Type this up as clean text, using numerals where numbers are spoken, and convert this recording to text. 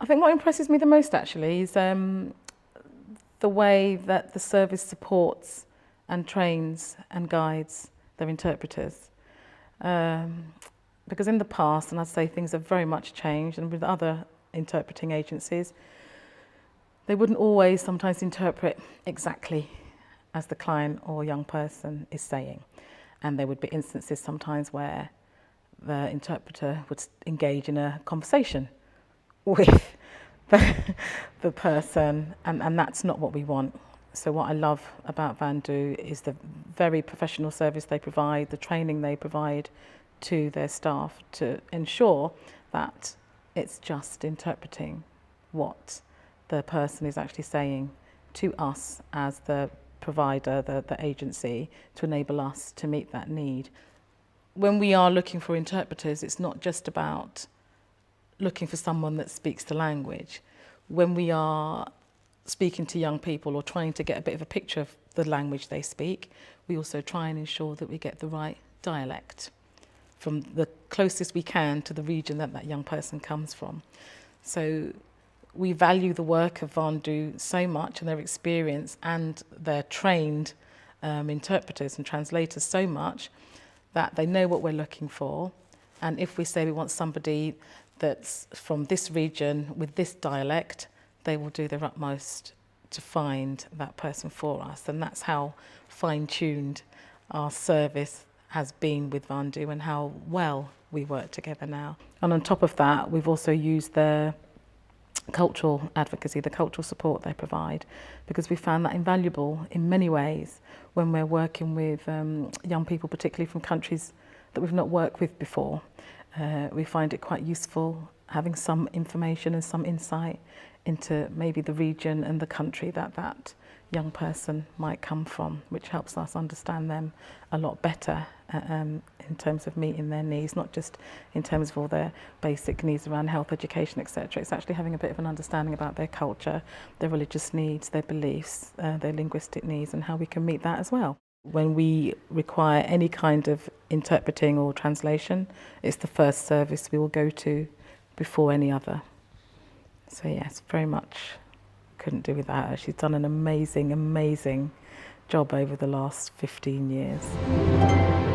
I think what impresses me the most actually is the way that the service supports and trains and guides their interpreters. Because in the past, and I'd say things have very much changed, and with other interpreting agencies, they wouldn't always sometimes interpret exactly as the client or young person is saying. And there would be instances sometimes where the interpreter would engage in a conversation with the person, and that's not what we want. So what I love about Vandu is the very professional service they provide, the training they provide to their staff to ensure that it's just interpreting what the person is actually saying to us as the provider, the agency, to enable us to meet that need. When we are looking for interpreters, it's not just about looking for someone that speaks the language. When we are speaking to young people or trying to get a bit of a picture of the language they speak, we also try and ensure that we get the right dialect from the closest we can to the region that that young person comes from. So we value the work of Vandu so much, and their experience and their trained interpreters and translators so much, that they know what we're looking for. And if we say we want somebody that's from this region with this dialect, they will do their utmost to find that person for us. And that's how fine-tuned our service has been with Vandu and how well we work together now. And on top of that, we've also used their cultural advocacy, the cultural support they provide, because we found that invaluable in many ways when we're working with young people, particularly from countries that we've not worked with before. We find it quite useful having some information and some insight into maybe the region and the country that that young person might come from, which helps us understand them a lot better in terms of meeting their needs, not just in terms of all their basic needs around health, education, etc. It's actually having a bit of an understanding about their culture, their religious needs, their beliefs, their linguistic needs, and how we can meet that as well. When we require any kind of interpreting or translation, it's the first service we will go to before any other. So yes, very much couldn't do without her. She's done an amazing, amazing job over the last 15 years.